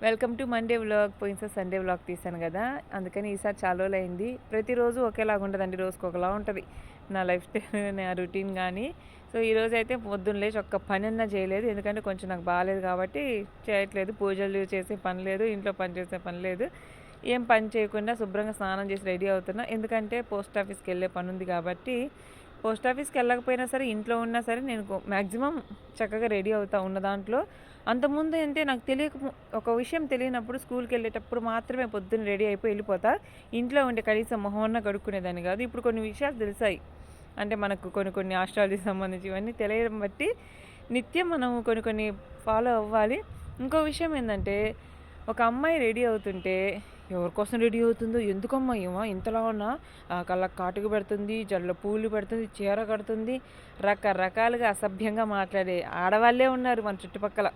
Welcome to Monday vlog. పోయినసారి Sunday vlog తీశాను కదా, అందుకని ఈసారి చాలా రోజులు అయింది. ప్రతిరోజు ఒకేలాగా ఉంటుందండి, రోజుకి ఒకలా ఉంటుంది నా లైఫ్ స్టైల్, నా రొటీన్. కానీ సో ఈరోజు అయితే పొద్దున్న లేచి ఒక్క పని అన్నా చేయలేదు, ఎందుకంటే కొంచెం నాకు బాగాలేదు కాబట్టి చేయట్లేదు. పూజలు చేసే పని లేదు, ఇంట్లో పని చేసే పని లేదు, ఏం పని చేయకుండా శుభ్రంగా స్నానం చేసి రెడీ అవుతున్నా. ఎందుకంటే పోస్ట్ ఆఫీస్కి వెళ్ళే పని ఉంది కాబట్టి. పోస్ట్ ఆఫీస్కి వెళ్ళకపోయినా సరే, ఇంట్లో ఉన్నా సరే నేను మ్యాక్సిమం చక్కగా రెడీ అవుతా ఉన్న దాంట్లో. అంతకుముందు అంటే నాకు తెలియక, ఒక విషయం తెలియనప్పుడు స్కూల్కి వెళ్ళేటప్పుడు మాత్రమే పొద్దున్న రెడీ అయిపోయి వెళ్ళిపోతా. ఇంట్లో ఉండే కనీసం మొహమన్నా కడుక్కునేదాన్ని కాదు. ఇప్పుడు కొన్ని విషయాలు తెలిసాయి, అంటే మనకు కొన్ని ఆస్ట్రాలజీకి సంబంధించి ఇవన్నీ తెలియడం బట్టి నిత్యం మనం కొన్ని ఫాలో అవ్వాలి. ఇంకో విషయం ఏంటంటే, ఒక అమ్మాయి రెడీ అవుతుంటే ఎవరి కోసం రెడీ అవుతుందో, ఎందుకమ్మా ఏమో ఇంతలా ఉన్నా కళ్ళకు కాటుకు పెడుతుంది, జడలో పూలు పెడుతుంది, చీర కడుతుంది, రకరకాలుగా అసభ్యంగా మాట్లాడే ఆడవాళ్ళే ఉన్నారు మన చుట్టుపక్కల.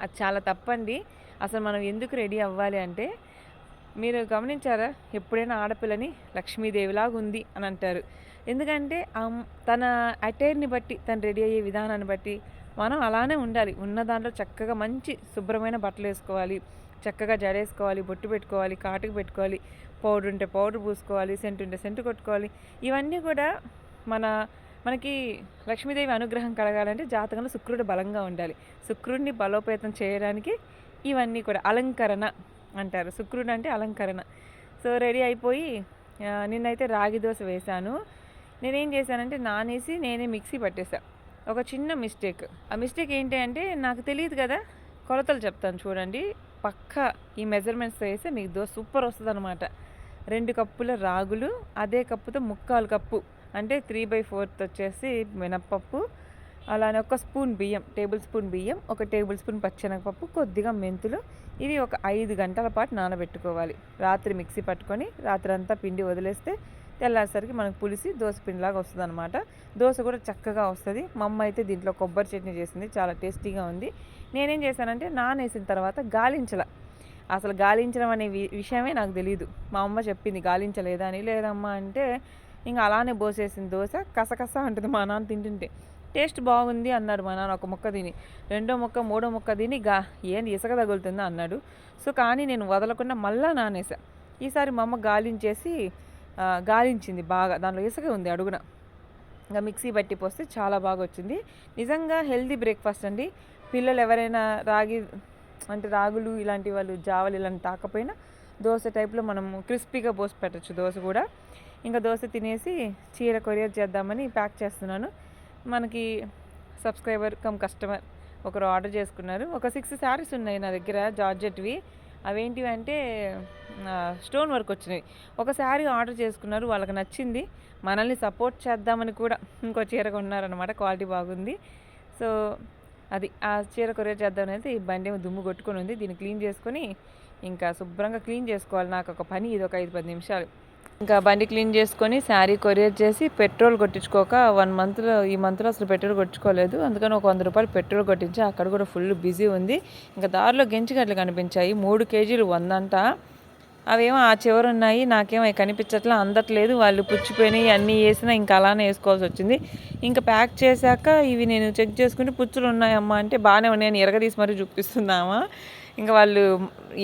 అది చాలా తప్పండి. అసలు మనం ఎందుకు రెడీ అవ్వాలి అంటే, మీరు గమనించారా, ఎప్పుడైనా ఆడపిల్లని లక్ష్మీదేవిలాగా ఉంది అని అంటారు. ఎందుకంటే తన అటైర్ని బట్టి, తను రెడీ అయ్యే విధానాన్ని బట్టి మనం అలానే ఉండాలి. ఉన్న దాంట్లో చక్కగా మంచి శుభ్రమైన బట్టలు వేసుకోవాలి, చక్కగా జడేసుకోవాలి, బొట్టు పెట్టుకోవాలి, కాటుకు పెట్టుకోవాలి, పౌడర్ ఉంటే పౌడర్ పూసుకోవాలి, సెంటు ఉంటే సెంటు కొట్టుకోవాలి. ఇవన్నీ కూడా మనకి లక్ష్మీదేవి అనుగ్రహం కలగాలంటే జాతకంలో శుక్రుడు బలంగా ఉండాలి. శుక్రుడిని బలోపేతం చేయడానికి ఇవన్నీ కూడా అలంకరణ అంటారు. శుక్రుడు అంటే అలంకరణ. సో రెడీ అయిపోయి నిన్నైతే రాగి దోశ వేశాను. నేనేం చేశానంటే, నానేసి నేనే మిక్సీ పట్టేశాను. ఒక చిన్న మిస్టేక్. ఆ మిస్టేక్ ఏంటి అంటే, నాకు తెలియదు కదా, కొలతలు చెప్తాను చూడండి. పక్కా ఈ మెజర్మెంట్స్తో వేస్తే మీకు దోశ సూపర్ వస్తుంది అనమాట. 2 కప్పుల రాగులు, అదే కప్పుతో 3/4 కప్పు అంటే 3/4 వచ్చేసి మినప్పప్పు, అలానే 1 స్పూన్ బియ్యం, టేబుల్ స్పూన్ బియ్యం, 1 టేబుల్ స్పూన్ పచ్చెనగపప్పు, కొద్దిగా మెంతులు. ఇవి ఒక 5 గంటల పాటు నానబెట్టుకోవాలి. రాత్రి మిక్సీ పట్టుకొని రాత్రి అంతా పిండి వదిలేస్తే తెల్లారిసరికి మనకు పులిసి దోశ పిండిలాగా వస్తుంది అనమాట. దోశ కూడా చక్కగా వస్తుంది. మా అమ్మ అయితే దీంట్లో కొబ్బరి చట్నీ చేసింది, చాలా టేస్టీగా ఉంది. నేనేం చేశానంటే, నానేసిన తర్వాత గాలించల. అసలు గాలించడం అనే విషయమే నాకు తెలియదు. మా అమ్మ చెప్పింది గాలించలేదా అని. లేదమ్మా అంటే, ఇంకా అలానే పోసేసిన దోశ కసకస ఉంటుంది. మా నాన్న తింటుంటే టేస్ట్ బాగుంది అన్నాడు మా నాన్న. ఒక ముక్క తిని, రెండో ముక్క, మూడో ముక్క తిని ఏంది ఇసుక తగులుతుందా అన్నాడు. సో కానీ నేను వదలకుండా మళ్ళీ నానేసా. ఈసారి మా అమ్మ గాలించింది బాగా, దాంట్లో ఇసుక ఉంది అడుగున. ఇంకా మిక్సీ బట్టి పోస్తే చాలా బాగా వచ్చింది. నిజంగా హెల్దీ బ్రేక్ఫాస్ట్ అండి. పిల్లలు ఎవరైనా రాగులు ఇలాంటి వాళ్ళు, జావలు ఇలాంటి తాకపోయినా దోశ టైప్లో మనం క్రిస్పీగా పోసి పెట్టచ్చు దోశ కూడా. ఇంకా దోశ తినేసి చీర కొరియర్ చేద్దామని ప్యాక్ చేస్తున్నాను. మనకి సబ్స్క్రైబర్ కమ్ కస్టమర్ ఒకరు ఆర్డర్ చేసుకున్నారు. ఒక 6 శారీస్ ఉన్నాయి నా దగ్గర, జార్జెట్వి. అవేంటివి అంటే స్టోన్ వర్క్ వచ్చినాయి. ఒక శారీ ఆర్డర్ చేసుకున్నారు, వాళ్ళకి నచ్చింది. మనల్ని సపోర్ట్ చేద్దామని కూడా ఇంకో చీర కొన్నారనమాట, క్వాలిటీ బాగుంది. సో అది ఆ చీర కొరియర్ చేద్దాం అనేది. ఈ బండి ఏమో దుమ్ము కొట్టుకొని ఉంది, దీన్ని క్లీన్ చేసుకొని ఇంకా శుభ్రంగా క్లీన్ చేసుకోవాలి. నాకు ఒక పని ఇది, ఒక 5-10 నిమిషాలు. ఇంకా బండి క్లీన్ చేసుకొని శారీ కొరియర్ చేసి పెట్రోల్ కొట్టించుకోక ఈ మంత్లో అసలు పెట్రోల్ కొట్టించుకోలేదు. అందుకని ఒక 100 రూపాయలు పెట్రోల్ కొట్టించి, అక్కడ కూడా ఫుల్ బిజీ ఉంది. ఇంకా దారిలో గెంచిగడ్డలు కనిపించాయి, 3 కేజీలు 100 అంట. అవేమో ఆ చివరు ఉన్నాయి, నాకేమో అవి కనిపించట్లా, అందట్లేదు. వాళ్ళు పుచ్చిపోయినాయి, అన్నీ వేసినా ఇంకా అలానే వేసుకోవాల్సి వచ్చింది. ఇంకా ప్యాక్ చేశాక ఇవి నేను చెక్ చేసుకుంటే, పుచ్చులు ఉన్నాయమ్మా అంటే బాగానే ఉన్నాయని ఎరగదీసి మరీ చూపిస్తున్నామా. ఇంకా వాళ్ళు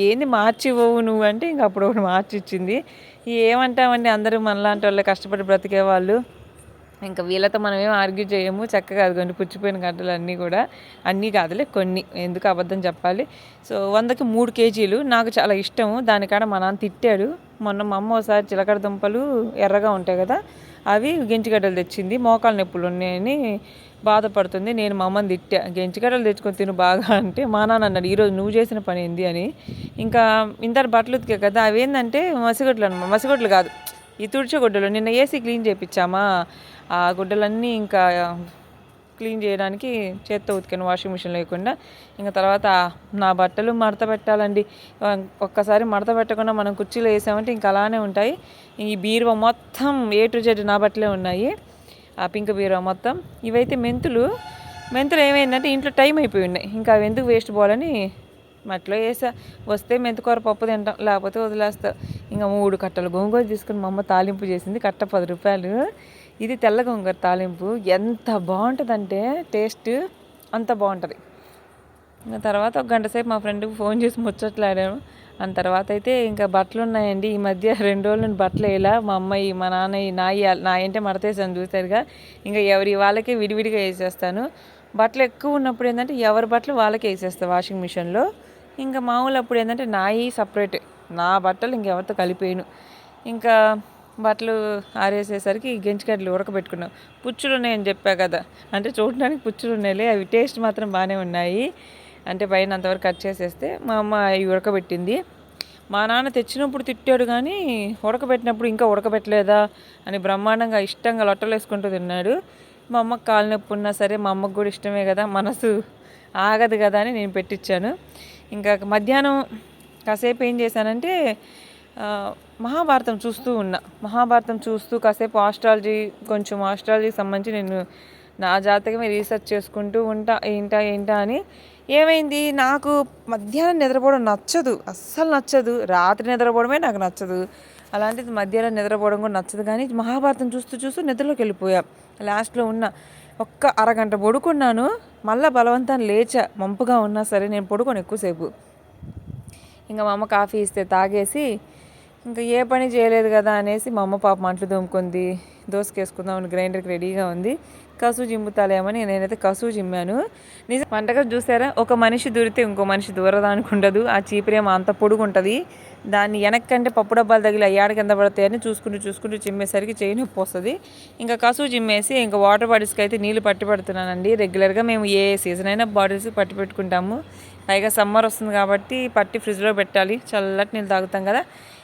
ఏంది మార్చి ఇవ్వవు నువ్వు అంటే, ఇంక అప్పుడు ఒకటి మార్చి ఇచ్చింది. ఏమంటామండి, అందరూ మనలాంటి వాళ్ళే కష్టపడి బ్రతికే వాళ్ళు. ఇంకా వీళ్ళతో మనం ఏం ఆర్గ్యూ చేయము. చక్కగా అదిగోండి పుచ్చిపోయిన గడ్డలు అన్నీ కూడా, అన్నీ కాదులే కొన్ని, ఎందుకు అబద్ధం చెప్పాలి. సో 100కి 3 కేజీలు నాకు చాలా ఇష్టము. దానికాడ మా నాన్న తిట్టాడు. మొన్న మా అమ్మ ఒకసారి చిలకడ దుంపలు ఎర్రగా ఉంటాయి కదా, అవి గెంచిగడ్డలు తెచ్చింది, మోకాలు నొప్పులు ఉన్నాయని బాధపడుతుంది. నేను మా అమ్మని తిట్టా, గెంచిగడ్డలు తెచ్చుకొని తిను బాగా అంటే, మా నాన్న అన్నాడు ఈరోజు నువ్వు చేసిన పని ఏంది అని. ఇంకా ఇంత బట్టలు ఉతికే కదా, అవి ఏంటంటే మసిగొడ్లు అనమాట. మసిగొడ్లు కాదు, ఈ తుడిచే గుడ్డలు. నిన్న ఏసీ క్లీన్ చేయించామా, ఆ గుడ్డలన్నీ ఇంకా క్లీన్ చేయడానికి చేత్తో ఉతికాను, వాషింగ్ మిషన్ లేకుండా. ఇంకా తర్వాత నా బట్టలు మడత పెట్టాలండి. ఒక్కసారి మడత పెట్టకుండా మనం కుర్చీలో వేసామంటే ఇంకా అలానే ఉంటాయి. ఈ బీరువా మొత్తం A to Z నా బట్టలే ఉన్నాయి, ఆ పింక్ బీరువా మొత్తం. ఇవైతే మెంతులు ఏమైందంటే ఇంట్లో టైం అయిపోయి ఉన్నాయి, ఇంకా అవి ఎందుకు వేస్ట్ పోవాలని మట్లో వేసా. వస్తే మెంతికూర పప్పు తింటాం, లేకపోతే వదిలేస్తా. ఇంకా 3 కట్టలు గోంగూర తీసుకుని మా అమ్మ తాలింపు చేసింది, కట్ట 10 రూపాయలు. ఇది తెల్ల గోంగూర తాలింపు ఎంత బాగుంటుందంటే, టేస్ట్ అంత బాగుంటుంది. ఇంకా తర్వాత ఒక గంట సేపు మా ఫ్రెండ్కి ఫోన్ చేసి ముచ్చట్లాడాము. దాని తర్వాత అయితే ఇంకా బట్టలు ఉన్నాయండి. ఈ మధ్య 2 రోజుల నుండి బట్టలు వేయలా. మా అమ్మాయి, మా నాన్నయి, నాయి అంటే మడతేసాను చూసారుగా. ఇంకా ఎవరి వాళ్ళకే విడివిడిగా వేసేస్తాను. బట్టలు ఎక్కువ ఉన్నప్పుడు ఏంటంటే ఎవరి బట్టలు వాళ్ళకే వేసేస్తాను వాషింగ్ మిషన్లో. ఇంకా మామూలు అప్పుడు ఏంటంటే నాయి సపరేట్, నా బట్టలు ఇంకెవరితో కలిపేయను. ఇంకా బట్టలు ఆరేసేసరికి గెంజికడ్డలు ఉడకబెట్టుకున్నాం. పుచ్చులు ఉన్నాయని చెప్పా కదా, అంటే చూడడానికి పుచ్చులు ఉన్నాయిలే, అవి టేస్ట్ మాత్రం బాగానే ఉన్నాయి. అంటే పైన అంతవరకు కట్ చేసేస్తే మా అమ్మ అవి ఉడకబెట్టింది. మా నాన్న తెచ్చినప్పుడు తిట్టాడు, కానీ ఉడకబెట్టినప్పుడు ఇంకా ఉడకబెట్టలేదా అని బ్రహ్మాండంగా ఇష్టంగా లొట్టలు వేసుకుంటూ తిన్నాడు. మా అమ్మకి కాలు నొప్పి ఉన్నా సరే, మా అమ్మకు కూడా ఇష్టమే కదా, మనసు ఆగదు కదా అని నేను పెట్టించాను. ఇంకా మధ్యాహ్నం కాసేపు ఏం చేశానంటే మహాభారతం చూస్తూ ఉన్నా. మహాభారతం చూస్తూ కాసేపు కొంచెం ఆస్ట్రాలజీకి సంబంధించి నేను నా జాతకమే రీసెర్చ్ చేసుకుంటూ ఉంటా. ఏంటా అని. ఏమైంది, నాకు మధ్యాహ్నం నిద్రపోవడం నచ్చదు, అస్సలు నచ్చదు. రాత్రి నిద్రపోవడమే నాకు నచ్చదు, అలాంటిది మధ్యాహ్నం నిద్రపోవడం కూడా నచ్చదు. కానీ మహాభారతం చూస్తూ నిద్రలోకి వెళ్ళిపోయా. లాస్ట్లో ఒక్క అరగంట పడుకున్నాను. మళ్ళీ బలవంతాన్ని లేచా, మంపుగా ఉన్నా సరే నేను పడుకోను ఎక్కువసేపు. ఇంకా మా అమ్మ కాఫీ ఇస్తే తాగేసి ఇంకా ఏ పని చేయలేదు కదా అనేసి మా అమ్మ పాప మంటలు తోముకుంది. దోసకేసుకుందామని గ్రైండర్కి రెడీగా ఉంది. కసు జిమ్ముతాలేమని నేనైతే కసు జిమ్మాను. నిజం వంటగది చూసారా, ఒక మనిషి దూరితే ఇంకో మనిషి దూరదానికి ఉండదు. ఆ చీపురేమో అంత పొడుగు ఉంటుంది. దాన్ని వెనక్కంటే పప్పు డబ్బాలు తగిలి అయ్యాడ కింద పడతాయని చూసుకుంటూ చిమ్మేసరికి చేయి నొప్పి వస్తుంది. ఇంకా కసు జిమ్మేసి ఇంకా వాటర్ బాటిల్స్కి అయితే నీళ్ళు పట్టి పెడుతున్నానండి. రెగ్యులర్గా మేము ఏ సీజన్ అయినా బాటిల్స్ పట్టి పెట్టుకుంటాము. పైగా సమ్మర్ వస్తుంది కాబట్టి పట్టి ఫ్రిడ్జ్లో పెట్టాలి, చల్లటి నీళ్ళు తాగుతాం కదా.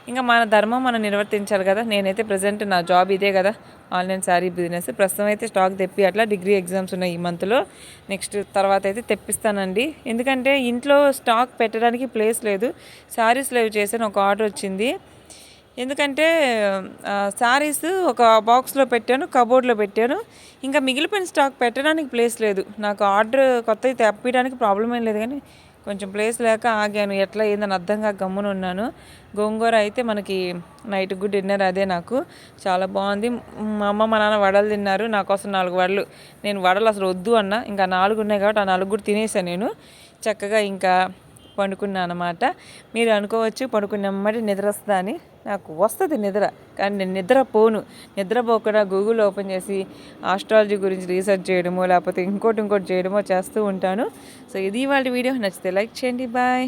ఇంకా మన ధర్మం మనం నిర్వర్తించాలి కదా. నేనైతే ప్రజెంట్ నా జాబ్ ఇదే కదా, ఆన్లైన్ శారీ బిజినెస్. ప్రస్తుతం అయితే స్టాక్ తెప్పి అట్లా డిగ్రీ ఎగ్జామ్స్ ఉన్నాయి ఈ మంత్లో. నెక్స్ట్ తర్వాత అయితే తెప్పిస్తానండి. ఎందుకంటే ఇంట్లో స్టాక్ పెట్టడానికి ప్లేస్ లేదు. శారీస్ లేవ్ చేశాను, ఒక ఆర్డర్ వచ్చింది. ఎందుకంటే శారీస్ ఒక బాక్స్లో పెట్టాను, కబోర్డ్లో పెట్టాను. ఇంకా మిగిలిపోయిన స్టాక్ పెట్టడానికి ప్లేస్ లేదు. నాకు ఆర్డర్ కొత్తవి తెప్పించడానికి ప్రాబ్లం ఏం లేదు, కానీ కొంచెం ప్లేస్ లేక ఆగాను. ఎట్లా ఏందని అర్థంగా గమ్మున ఉన్నాను. గోంగూర అయితే మనకి నైట్ కూడా డిన్నర్ అదే. నాకు చాలా బాగుంది. మా అమ్మ మా నాన్న వడలు తిన్నారు, నా కోసం 4 వడలు. నేను వడలు అసలు వద్దు అన్నా, ఇంకా 4 ఉన్నాయి కాబట్టి ఆ 4 కూడా తినేసాను నేను. చక్కగా ఇంకా పండుకున్నా అనమాట. మీరు అనుకోవచ్చు పడుకున్నమ్మటి నిద్ర వస్తుందా అని. నాకు వస్తుంది నిద్ర, కానీ నేను నిద్రపోకుండా గూగుల్ ఓపెన్ చేసి ఆస్ట్రాలజీ గురించి రీసెర్చ్ చేయడమో లేకపోతే ఇంకోటి చేయడమో చేస్తూ ఉంటాను. సో ఇది ఇవాళ వీడియో. నచ్చితే లైక్ చేయండి. బాయ్.